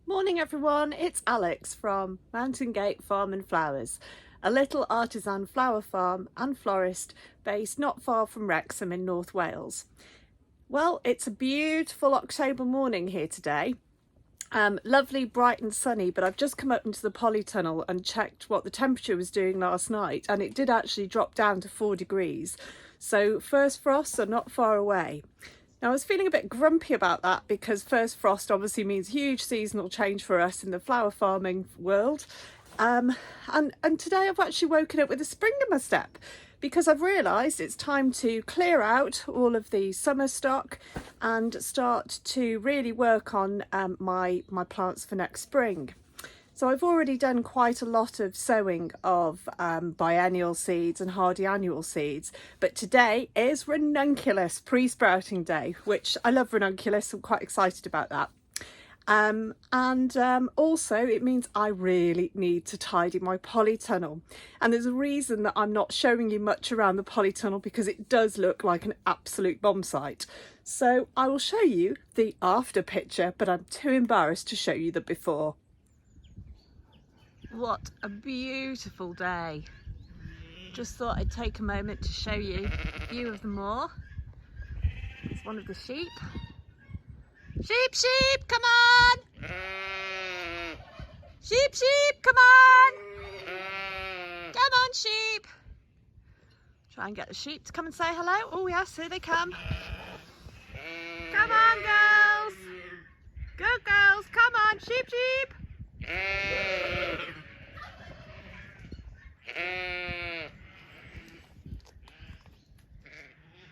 Morning everyone, it's Alex from Mountain Gate Farm and Flowers, a little artisan flower farm and florist based not far from Wrexham in North Wales. Well, it's a beautiful October morning here today. Lovely, bright and sunny, but I've just come up into the polytunnel and checked what the temperature was doing last night, and it did actually drop down to 4 degrees. So first frosts are not far away. Now I was feeling a bit grumpy about that because first frost obviously means huge seasonal change for us in the flower farming world. And today I've actually woken up with a spring in my step because I've realised it's time to clear out all of the summer stock and start to really work on my plants for next spring. So I've already done quite a lot of sowing of biennial seeds and hardy annual seeds, but today is Ranunculus pre-sprouting day, which I love Ranunculus, I'm quite excited about that. Also it means I really need to tidy my polytunnel, and there's a reason that I'm not showing you much around the polytunnel because it does look like an absolute bomb site. So I will show you the after picture, but I'm too embarrassed to show you the before. What a beautiful day. Just thought I'd take a moment to show you a view of the moor. It's one of the sheep. Sheep, sheep, come on! Sheep, sheep, come on! Come on, sheep! Try and get the sheep to come and say hello. Oh yes, here they come. Come on, girls! Good girls, come on, sheep, sheep!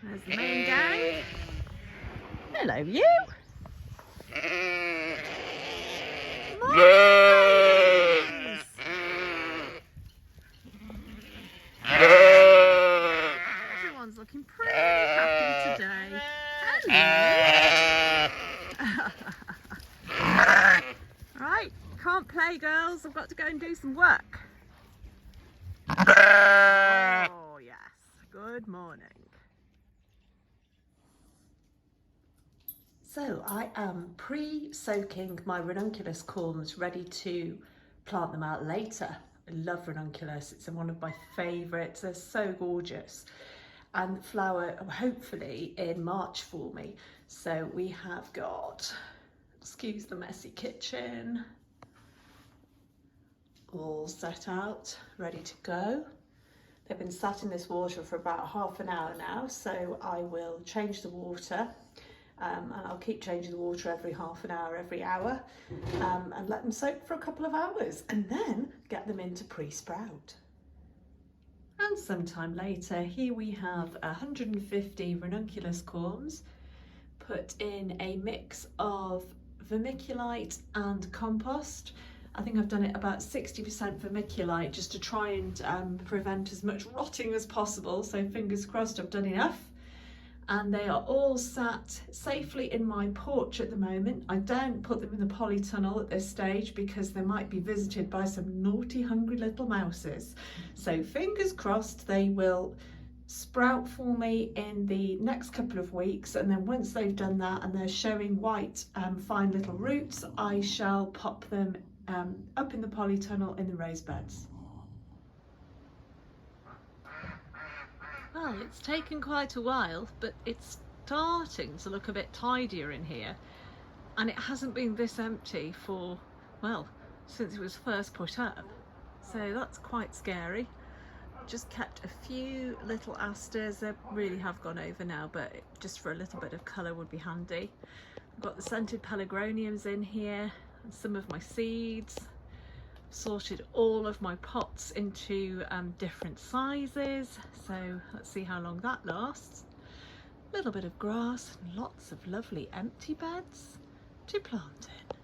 There's the main gang. Hello, you. Mornings. Everyone's looking pretty happy today. Hello. Right, can't play, girls. I've got to go and do some work. Oh yes, good morning. So I am pre-soaking my ranunculus corms, ready to plant them out later. I love ranunculus, it's one of my favourites, they're so gorgeous. And flower hopefully in March for me. So we have got, excuse the messy kitchen, all set out, ready to go. They've been sat in this water for about half an hour now, so I will change the water, and I'll keep changing the water every half an hour, every hour, and let them soak for a couple of hours, and then get them into pre-sprout. And sometime later, here we have 150 ranunculus corms put in a mix of vermiculite and compost. I think I've done it about 60% vermiculite just to try and prevent as much rotting as possible, so fingers crossed I've done enough. And they are all sat safely in my porch at the moment. I don't put them in the polytunnel at this stage because they might be visited by some naughty hungry little mouses. So fingers crossed they will sprout for me in the next couple of weeks, and then once they've done that and they're showing white fine little roots, I shall pop them up in the polytunnel in the raised beds. Well, it's taken quite a while, but it's starting to look a bit tidier in here, and it hasn't been this empty for, well, since it was first put up, so that's quite scary. Just kept a few little asters, they really have gone over now, but just for a little bit of colour would be handy. I've got the scented pelargoniums in here and some of my seeds. Sorted all of my pots into different sizes, so let's see how long that lasts. A little bit of grass and lots of lovely empty beds to plant in.